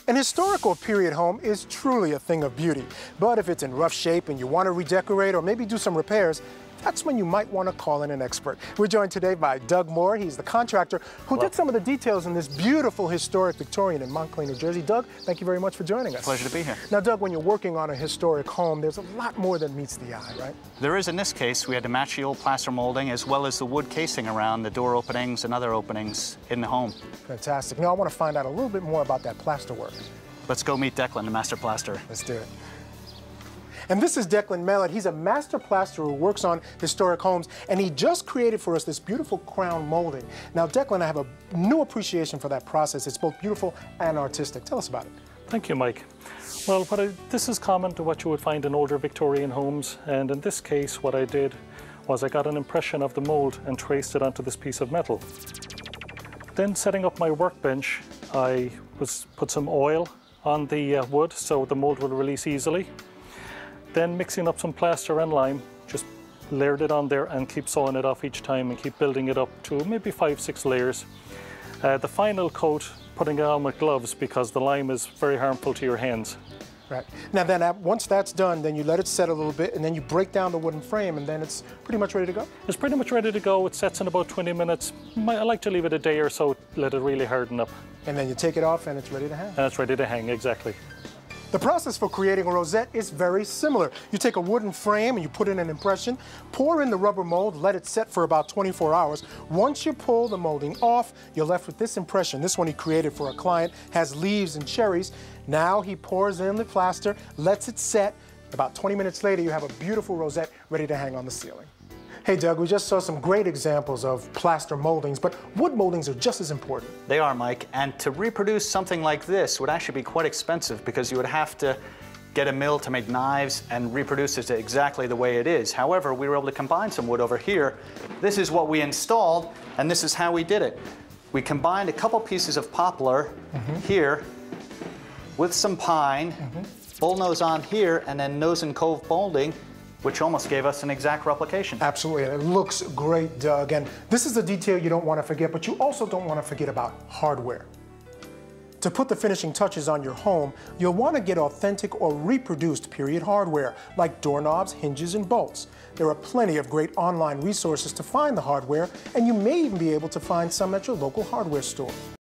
An historical period home is truly a thing of beauty, but if it's in rough shape and you want to redecorate or maybe do some repairs, that's when you might want to call in an expert. We're joined today by Doug Moore. He's the contractor who did some of the details in this beautiful historic Victorian in Montclair, New Jersey. Doug, thank you very much for joining us. Pleasure to be here. Now, Doug, when you're working on a historic home, there's a lot more than meets the eye, right? There is in this case. We had to match the old plaster molding as well as the wood casing around the door openings and other openings in the home. Fantastic. Now, I want to find out a little bit more about that plaster work. Let's go meet Declan, the master plasterer. Let's do it. And this is Declan Mellett. He's a master plasterer who works on historic homes, and he just created for us this beautiful crown molding. Now, Declan, I have a new appreciation for that process. It's both beautiful and artistic. Tell us about it. Thank you, Mike. Well, this is common to what you would find in older Victorian homes, and in this case, what I did was I got an impression of the mold and traced it onto this piece of metal. Then, setting up my workbench, I put some oil on the wood so the mold will release easily. Then mixing up some plaster and lime, just layered it on there and keep sawing it off each time and keep building it up to maybe 5-6 layers. The final coat, putting it on with gloves because the lime is very harmful to your hands. Right. Now then, once that's done, then you let it set a little bit and then you break down the wooden frame and then it's pretty much ready to go? It's pretty much ready to go. It sets in about 20 minutes. I like to leave it a day or so, let it really harden up. And then you take it off and it's ready to hang? And it's ready to hang, exactly. The process for creating a rosette is very similar. You take a wooden frame and you put in an impression, pour in the rubber mold, let it set for about 24 hours. Once you pull the molding off, you're left with this impression. This one he created for a client, has leaves and cherries. Now he pours in the plaster, lets it set. About 20 minutes later, you have a beautiful rosette ready to hang on the ceiling. Hey Doug, we just saw some great examples of plaster moldings, but wood moldings are just as important. They are, Mike, and to reproduce something like this would actually be quite expensive because you would have to get a mill to make knives and reproduce it exactly the way it is. However, we were able to combine some wood over here. This is what we installed, and this is how we did it. We combined a couple pieces of poplar here with some pine, bullnose on here, and then nose and cove molding, which almost gave us an exact replication. Absolutely, and it looks great, Doug. And this is a detail you don't want to forget, but you also don't want to forget about hardware. To put the finishing touches on your home, you'll want to get authentic or reproduced period hardware, like doorknobs, hinges, and bolts. There are plenty of great online resources to find the hardware, and you may even be able to find some at your local hardware store.